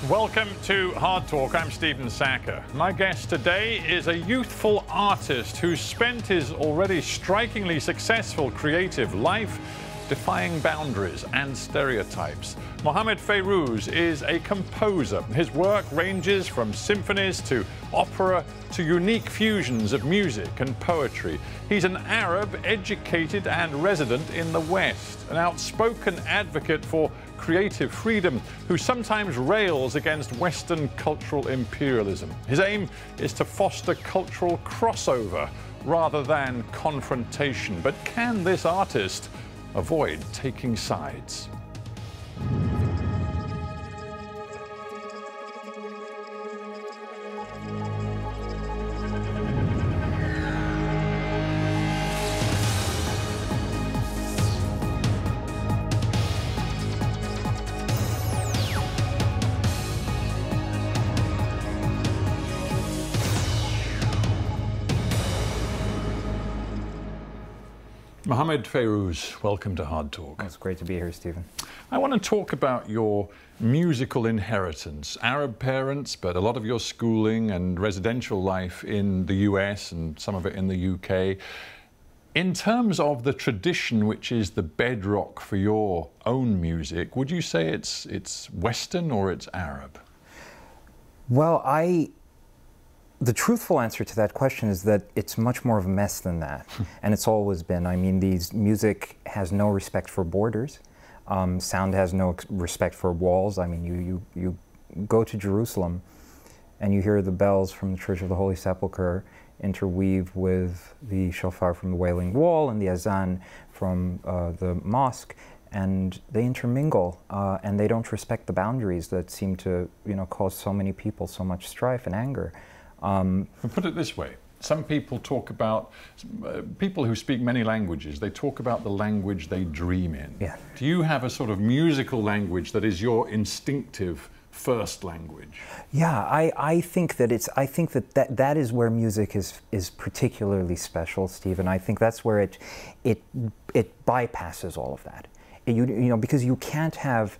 Welcome to Hard Talk. I'm Stephen Sacker. My guest today is a youthful artist who's spent his already strikingly successful creative life defying boundaries and stereotypes. Mohammed Fairouz is a composer. His work ranges from symphonies to opera to unique fusions of music and poetry. He's an Arab educated and resident in the West, an outspoken advocate for creative freedom who sometimes rails against Western cultural imperialism. His aim is to foster cultural crossover rather than confrontation. But can this artist avoid taking sides? Mohammed Fairouz, welcome to Hard Talk. It's great to be here, Stephen. I want to talk about your musical inheritance. Arab parents, but a lot of your schooling and residential life in the US and some of it in the UK. In terms of the tradition, which is the bedrock for your own music, would you say it's Western or it's Arab? Well, the truthful answer to that question is that it's much more of a mess than that, and it's always been. I mean, music has no respect for borders. Sound has no respect for walls. I mean, you go to Jerusalem and you hear the bells from the Church of the Holy Sepulchre interweave with the shofar from the Wailing Wall and the azan from the mosque, and they intermingle, and they don't respect the boundaries that seem to, cause so many people so much strife and anger. Put it this way, some people talk about, people who speak many languages, they talk about the language they dream in. Yeah. Do you have a sort of musical language that is your instinctive first language? Yeah, I think that that is where music is particularly special, Stephen. I think that's where it bypasses all of that. Because you can't have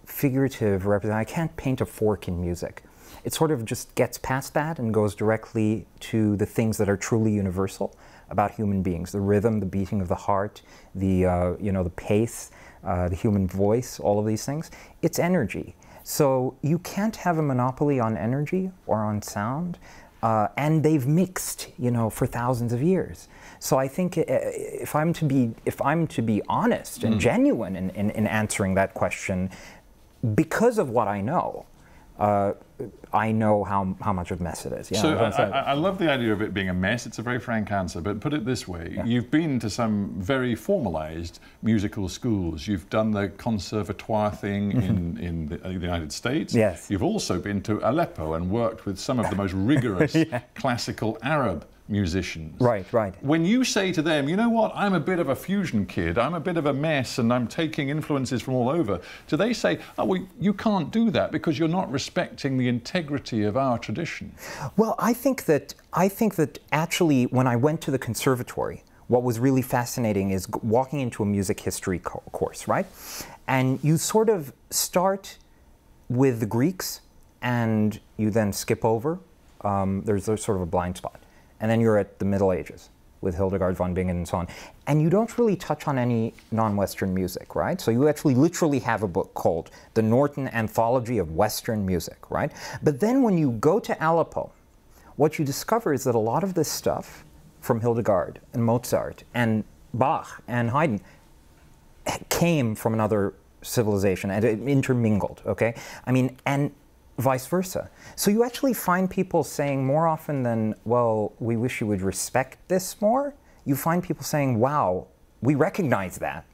figurative representation. I can't paint a fork in music. It sort of just gets past that and goes directly to the things that are truly universal about human beings: the rhythm, the beating of the heart, the the pace, the human voice, all of these things. It's energy. So you can't have a monopoly on energy or on sound, and they've mixed, for thousands of years. So I think if I'm to be honest and genuine in answering that question, because of what I know. I know how much of a mess it is. Yeah, so I love the idea of it being a mess. It's a very frank answer, but put it this way. Yeah. You've been to some very formalized musical schools. You've done the conservatoire thing in the United States. Yes. You've also been to Aleppo and worked with some of the most rigorous classical Arab musicians. Right. When you say to them, you know what, I'm a bit of a fusion kid, I'm a bit of a mess and I'm taking influences from all over, do they say, oh, well, you can't do that because you're not respecting the integrity of our tradition? Well, I think that actually when I went to the conservatory, what was really fascinating is walking into a music history course, right? And you sort of start with the Greeks and you then skip over. There's sort of a blind spot. And then you're at the Middle Ages with Hildegard von Bingen and so on. And you don't really touch on any non-Western music, right? So you actually literally have a book called The Norton Anthology of Western Music, right? But then when you go to Aleppo, what you discover is that a lot of this stuff from Hildegard and Mozart and Bach and Haydn came from another civilization and it intermingled, okay? I mean, and vice versa. So you actually find people saying more often than, well, we wish you would respect this more, you find people saying, wow, we recognize that.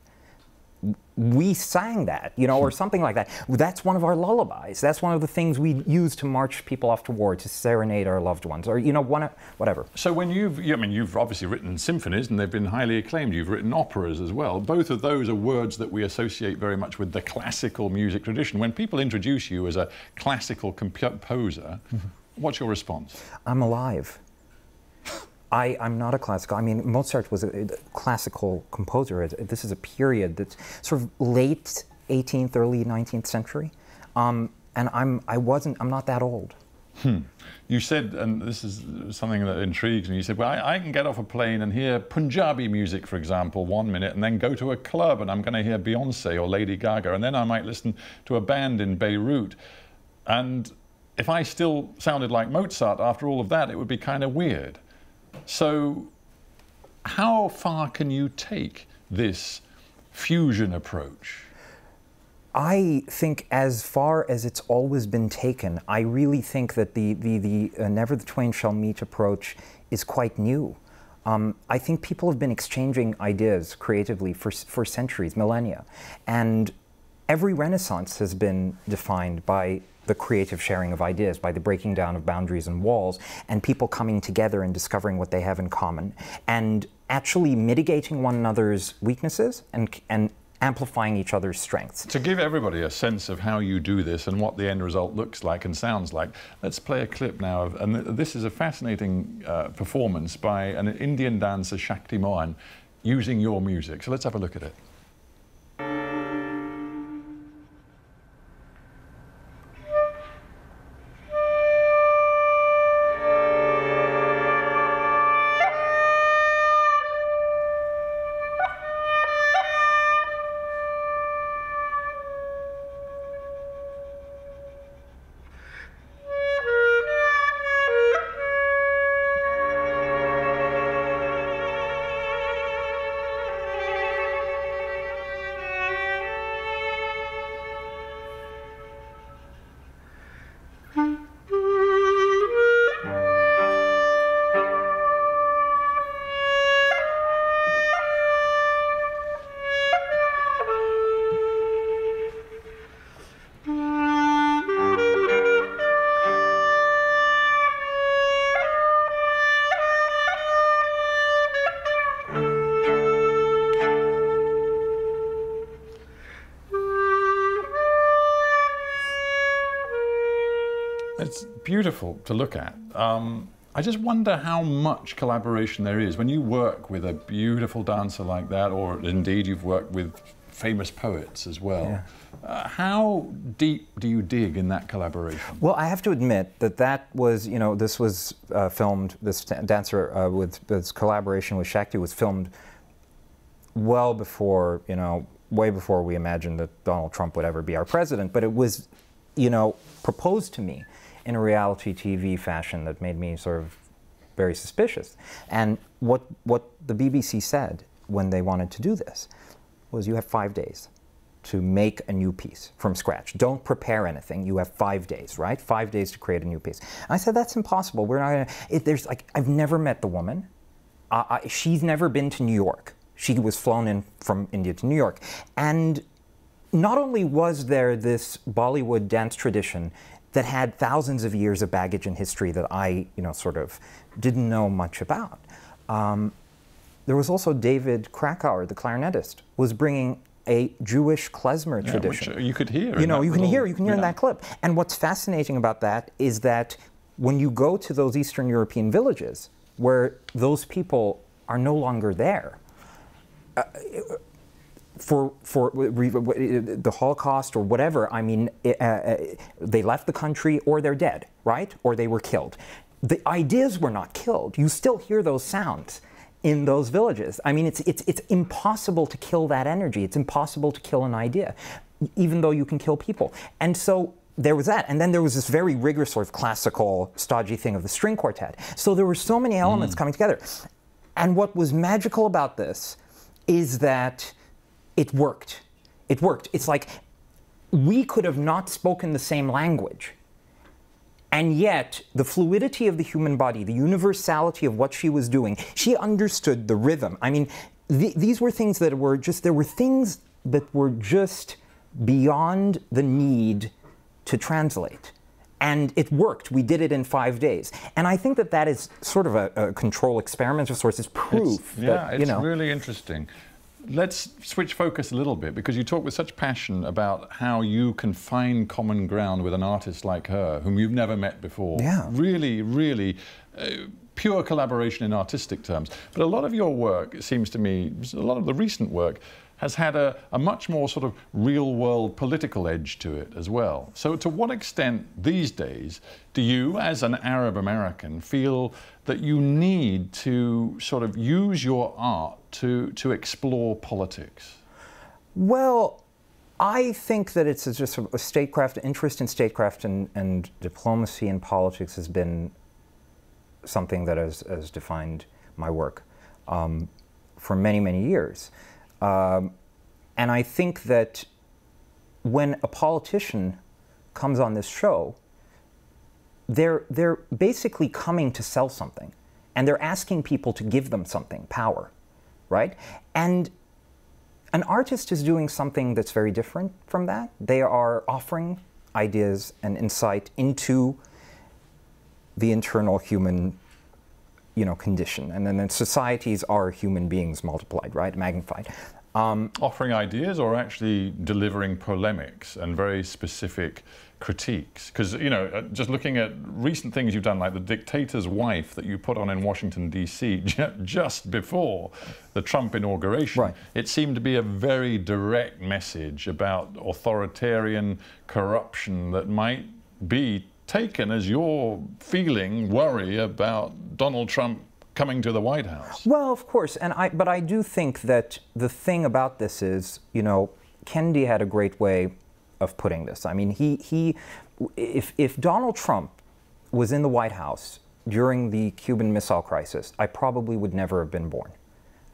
We sang that, or something like that. That's one of our lullabies. That's one of the things we use to march people off to war, to serenade our loved ones, or, whatever. So when you've obviously written symphonies and they've been highly acclaimed. You've written operas as well. Both of those are words that we associate very much with the classical music tradition. When people introduce you as a classical composer, what's your response? I'm alive. I'm not a classical. I mean, Mozart was a classical composer. This is a period that's sort of late 18th, early 19th century. and I'm not that old. You said, and this is something that intrigues me, you said, well, I can get off a plane and hear Punjabi music, for example, 1 minute, and then go to a club and I'm going to hear Beyonce or Lady Gaga, and then I might listen to a band in Beirut. And if I still sounded like Mozart after all of that, it would be kind of weird. So how far can you take this fusion approach? I think as far as it's always been taken, I really think that the Never the Twain Shall Meet approach is quite new. I think people have been exchanging ideas creatively for centuries, millennia. And every Renaissance has been defined by the creative sharing of ideas, by the breaking down of boundaries and walls, and people coming together and discovering what they have in common, and actually mitigating one another's weaknesses and amplifying each other's strengths. To give everybody a sense of how you do this and what the end result looks like and sounds like, let's play a clip now. And this is a fascinating performance by an Indian dancer, Shakti Mohan, using your music. So let's have a look at it. It's beautiful to look at. I just wonder how much collaboration there is when you work with a beautiful dancer like that, or indeed you've worked with famous poets as well. Yeah. How deep do you dig in that collaboration? Well, I have to admit that was, this was filmed, this dancer with this collaboration with Shakti was filmed well before, way before we imagined that Donald Trump would ever be our president, but it was, proposed to me in a reality TV fashion that made me sort of very suspicious. And what the BBC said when they wanted to do this was, you have 5 days to make a new piece from scratch. Don't prepare anything. You have 5 days, right? 5 days to create a new piece. And I said, that's impossible. We're not gonna, I've never met the woman. She's never been to New York. She was flown in from India to New York. And not only was there this Bollywood dance tradition that had thousands of years of baggage and history that I, sort of didn't know much about. There was also David Krakauer, the clarinetist, was bringing a Jewish klezmer tradition. Which you could hear. You can hear in that clip. And what's fascinating about that is that when you go to those Eastern European villages where those people are no longer there, for the Holocaust or whatever, I mean, they left the country or they're dead, right? Or they were killed. The ideas were not killed. You still hear those sounds in those villages. I mean, it's impossible to kill that energy. It's impossible to kill an idea, even though you can kill people. And so there was that. And then there was this very rigorous sort of classical, stodgy thing of the string quartet. So there were so many elements coming together. And what was magical about this is that it worked. It worked. It's like we could have not spoken the same language, and yet the fluidity of the human body, the universality of what she was doing, she understood the rhythm. I mean, these were things that were just, there were things that were just beyond the need to translate. And it worked. We did it in 5 days. And I think that is sort of a control experiment of sorts. It's proof that, it's really interesting. Let's switch focus a little bit, because you talk with such passion about how you can find common ground with an artist like her, whom you've never met before. Yeah. Really, really pure collaboration in artistic terms. But a lot of your work, it seems to me, a lot of the recent work, has had a much more sort of real-world political edge to it as well. So to what extent these days do you, as an Arab American, feel that you need to sort of use your art to explore politics? Well, I think that it's just a statecraft, interest in statecraft and diplomacy and politics has been something that has defined my work for many, many years. And I think that when a politician comes on this show, they're basically coming to sell something, and they're asking people to give them something, power, right? And an artist is doing something that's very different from that. They are offering ideas and insight into the internal human, condition. And then societies are human beings multiplied, right? Magnified. Offering ideas or actually delivering polemics and very specific critiques? Because, just looking at recent things you've done, like The Dictator's Wife that you put on in Washington, D.C. just before the Trump inauguration, right. It seemed to be a very direct message about authoritarian corruption that might be taken as your feeling, worry about Donald Trump coming to the White House. Well, of course, but I do think that the thing about this is, Kennedy had a great way of putting this. I mean, if Donald Trump was in the White House during the Cuban Missile Crisis, I probably would never have been born.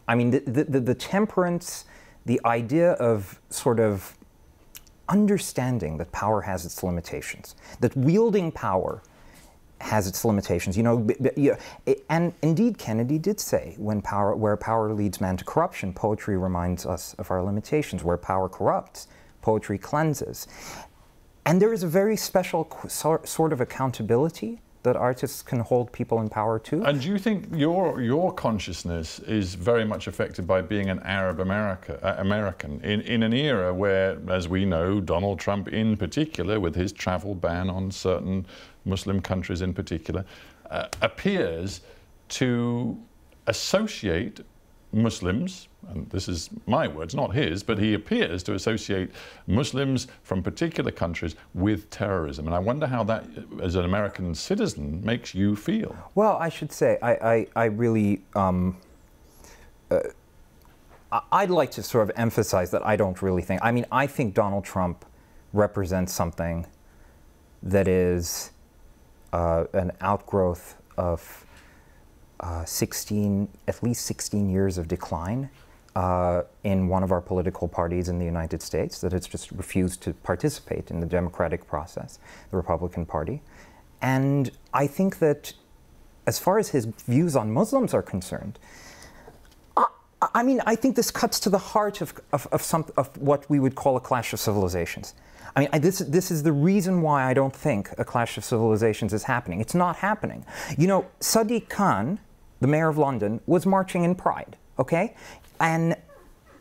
I mean, the temperance, the idea of sort of understanding that power has its limitations, that wielding power has its limitations, and indeed Kennedy did say, where power leads man to corruption, poetry reminds us of our limitations. Where power corrupts, poetry cleanses. And there is a very special sort of accountability that artists can hold people in power to. And do you think your consciousness is very much affected by being an Arab American in an era where, as we know, Donald Trump in particular, with his travel ban on certain Muslim countries in particular, appears to associate Muslims, and this is my words, not his, but he appears to associate Muslims from particular countries with terrorism. And I wonder how that, as an American citizen, makes you feel. Well, I should say, I really, I'd like to sort of emphasize that I don't really think, I think Donald Trump represents something that is an outgrowth of at least 16 years of decline in one of our political parties in the United States that has just refused to participate in the democratic process, the Republican Party. And I think that as far as his views on Muslims are concerned, I think this cuts to the heart of what we would call a clash of civilizations. This is the reason why I don't think a clash of civilizations is happening. It's not happening. Sadiq Khan, the mayor of London, was marching in pride, okay? And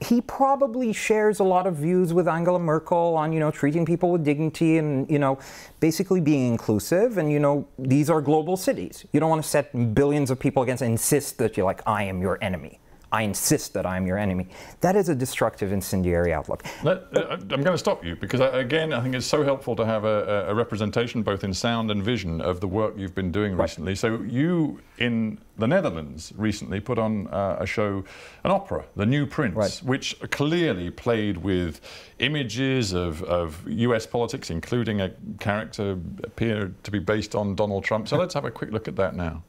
he probably shares a lot of views with Angela Merkel on, treating people with dignity and, basically being inclusive. And, these are global cities. You don't want to set billions of people against and insist that you're like, I am your enemy. I insist that I am your enemy. That is a destructive, incendiary outlook. I'm going to stop you because, again, I think it's so helpful to have a representation both in sound and vision of the work you've been doing recently. So you, in the Netherlands, recently put on a show, an opera, The New Prince, which clearly played with images of US politics, including a character appeared to be based on Donald Trump. So let's have a quick look at that now.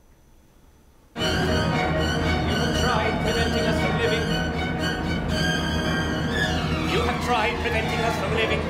Preventing us from living. You have tried preventing us from living.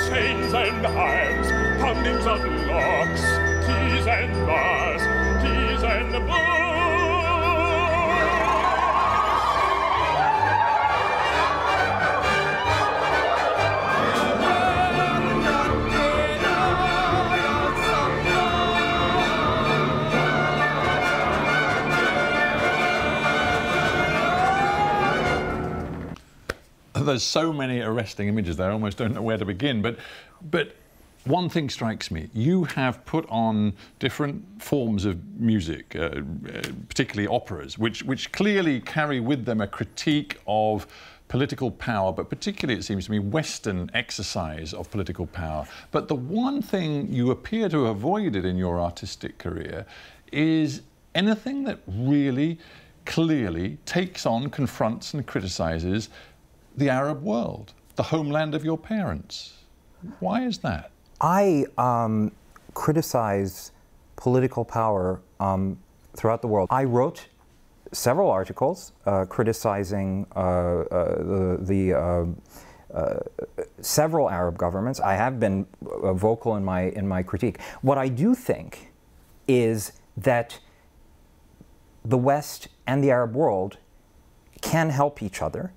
Chains and irons, poundings of locks, keys and bars, keys and bars. There's so many arresting images there, I almost don't know where to begin. But one thing strikes me. You have put on different forms of music, particularly operas, which clearly carry with them a critique of political power, but particularly, it seems to me, Western exercise of political power. But the one thing you appear to have avoided in your artistic career is anything that really clearly takes on, confronts and criticizes the Arab world, the homeland of your parents. Why is that? I criticize political power throughout the world. I wrote several articles criticizing several Arab governments. I have been vocal in my critique. What I do think is that the West and the Arab world can help each other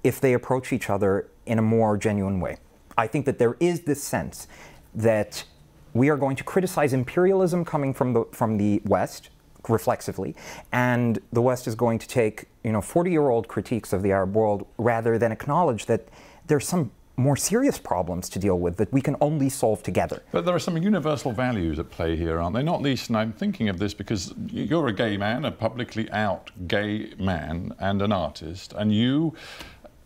if they approach each other in a more genuine way. I think that there is this sense that we are going to criticize imperialism coming from the West reflexively, and the West is going to take 40-year-old critiques of the Arab world rather than acknowledge that there's some more serious problems to deal with that we can only solve together. But there are some universal values at play here, aren't they? Not least, and I'm thinking of this because you're a gay man, a publicly out gay man and an artist, and you,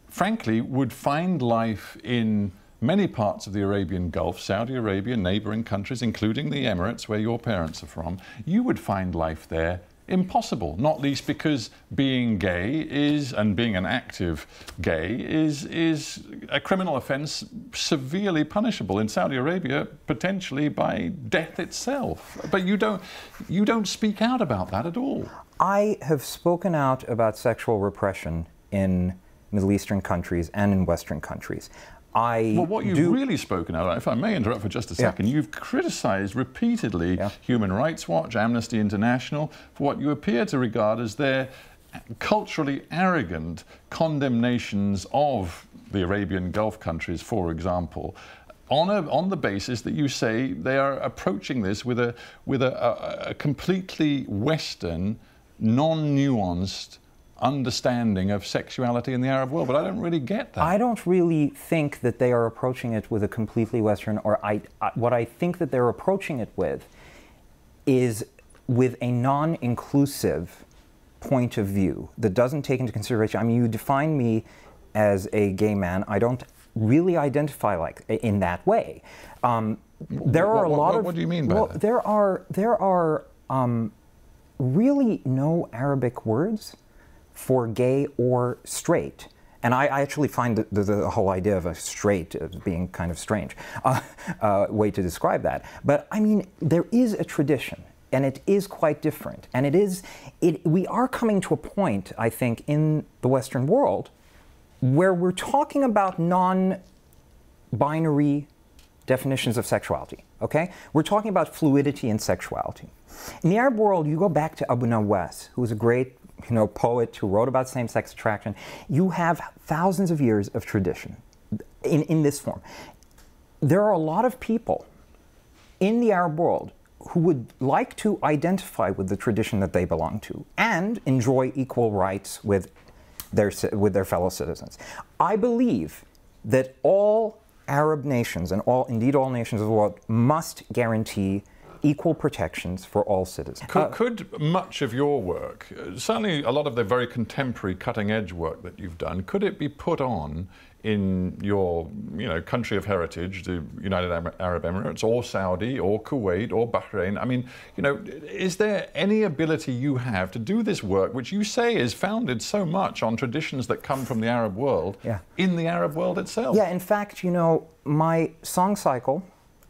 frankly, would find life in many parts of the Arabian Gulf, Saudi Arabia, neighboring countries, including the Emirates, where your parents are from, you would find life there impossible, not least because being gay is, and being an active gay, is a criminal offence severely punishable. In Saudi Arabia, potentially by death itself. But you don't speak out about that at all. I have spoken out about sexual repression in Middle Eastern countries and in Western countries. Well, what you've really spoken out, if I may interrupt for just a second, you've criticised repeatedly Human Rights Watch, Amnesty International, for what you appear to regard as their culturally arrogant condemnations of the Arabian Gulf countries, for example, on the basis that you say they are approaching this with a completely Western, non-nuanced understanding of sexuality in the Arab world, but I don't really get that. I don't really think that they are approaching it with a completely Western, or what I think that they're approaching it with is with a non-inclusive point of view that doesn't take into consideration, I mean, you define me as a gay man, I don't really identify like in that way. There are a lot of... What do you mean by that? There are really no Arabic words for gay or straight. And I actually find the whole idea of a straight as being kind of strange way to describe that. But I mean, there is a tradition, and it is quite different. And we are coming to a point, I think, in the Western world where we're talking about non-binary definitions of sexuality, okay? We're talking about fluidity in sexuality. In the Arab world, you go back to Abu Nawas, who was a great poet who wrote about same-sex attraction. You have thousands of years of tradition in this form. There are a lot of people in the Arab world who would like to identify with the tradition that they belong to and enjoy equal rights with their fellow citizens. I believe that all Arab nations, and indeed all nations of the world, must guarantee equal protections for all citizens. Could much of your work, certainly a lot of the very contemporary cutting-edge work that you've done, could it be put on in your country of heritage, the United Arab Emirates, or Saudi, or Kuwait, or Bahrain? I mean, is there any ability you have to do this work, which you say is founded so much on traditions that come from the Arab world, in the Arab world itself? Yeah, in fact, my song cycle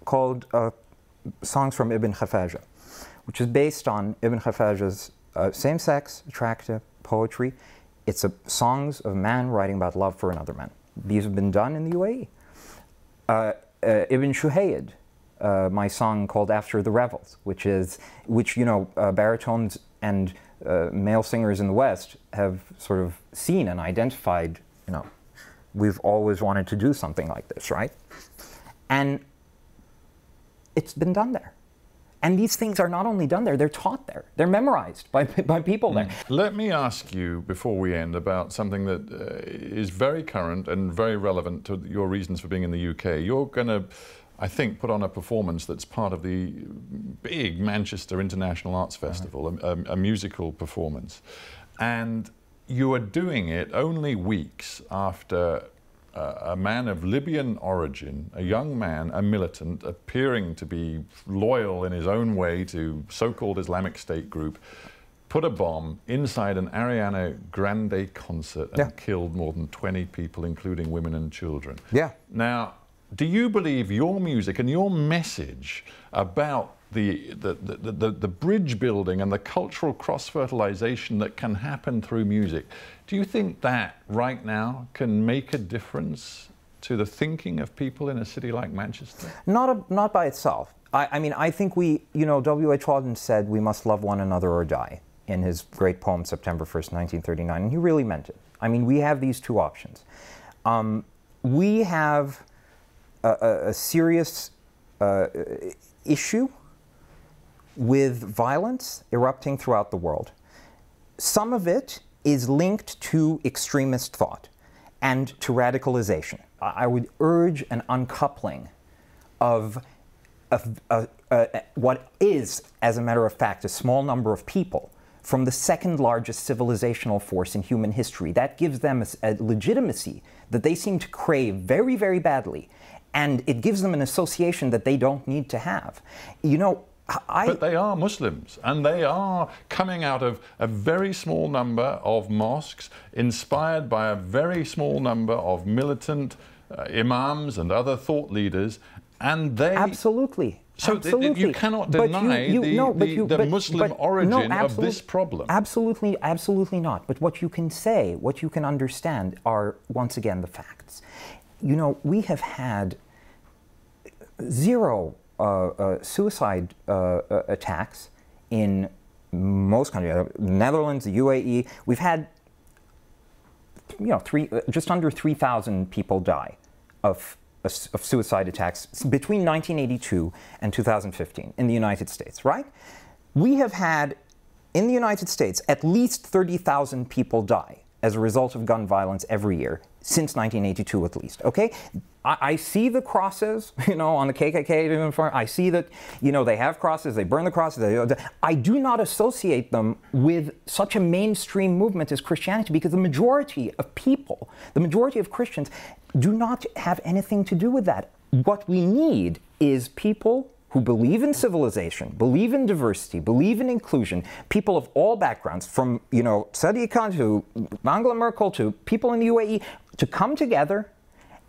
called Songs from Ibn Khafaja, which is based on Ibn Khafaja's same-sex attractive poetry. It's songs of a man writing about love for another man. These have been done in the UAE. Ibn Shuhayd, my song called After the Revels, which baritones and male singers in the West have sort of seen and identified, we've always wanted to do something like this, right? And it's been done there. And these things are not only done there, they're taught there. They're memorized by people there. Let me ask you, before we end, about something that is very current and very relevant to your reasons for being in the UK. You're going to, I think, put on a performance that's part of the big Manchester International Arts Festival, a musical performance. And you are doing it only weeks after a man of Libyan origin, a young man, a militant, appearing to be loyal in his own way to so-called Islamic State group, put a bomb inside an Ariana Grande concert and killed more than 20 people, including women and children. Yeah. Now, do you believe your music and your message about the bridge building and the cultural cross-fertilization that can happen through music, do you think that right now can make a difference to the thinking of people in a city like Manchester? Not by itself. I mean, I think W.H. Auden said we must love one another or die in his great poem September 1st, 1939, and he really meant it. I mean, we have these two options. We have a serious issue with violence erupting throughout the world. Some of it is linked to extremist thought and to radicalization. I would urge an uncoupling of what is, as a matter of fact, a small number of people from the second largest civilizational force in human history. That gives them a legitimacy that they seem to crave very, very badly. And it gives them an association that they don't need to have. You know, but they are Muslims, and they are coming out of a very small number of mosques, inspired by a very small number of militant imams and other thought leaders, and they... Absolutely. So you cannot deny the Muslim origin of this problem. Absolutely, absolutely not. But what you can say, what you can understand are, once again, the facts. You know, we have had zero suicide attacks in most countries, Netherlands, the UAE. We've had, just under 3,000 people die of suicide attacks between 1982 and 2015 in the United States, right? We have had, in the United States, at least 30,000 people die as a result of gun violence every year, since 1982 at least, okay? I see the crosses, on the KKK. I see that, they have crosses, they burn the crosses. I do not associate them with such a mainstream movement as Christianity, because the majority of people, the majority of Christians, do not have anything to do with that. What we need is people who believe in civilization, believe in diversity, believe in inclusion, people of all backgrounds, from, Sadiq Khan to Angela Merkel to people in the UAE, to come together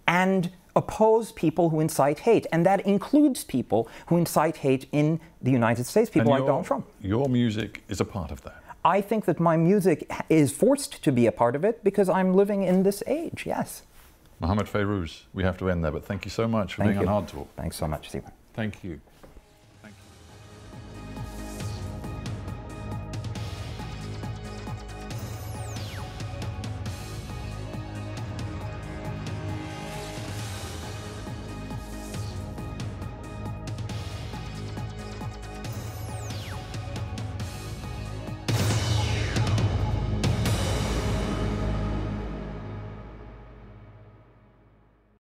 and oppose people who incite hate. And that includes people who incite hate in the United States, people like Donald Trump. Your music is a part of that. I think that my music is forced to be a part of it because I'm living in this age, yes. Mohammed Fairouz, we have to end there, but thank you so much for being on HardTalk. Thanks so much, Stephen. Thank you.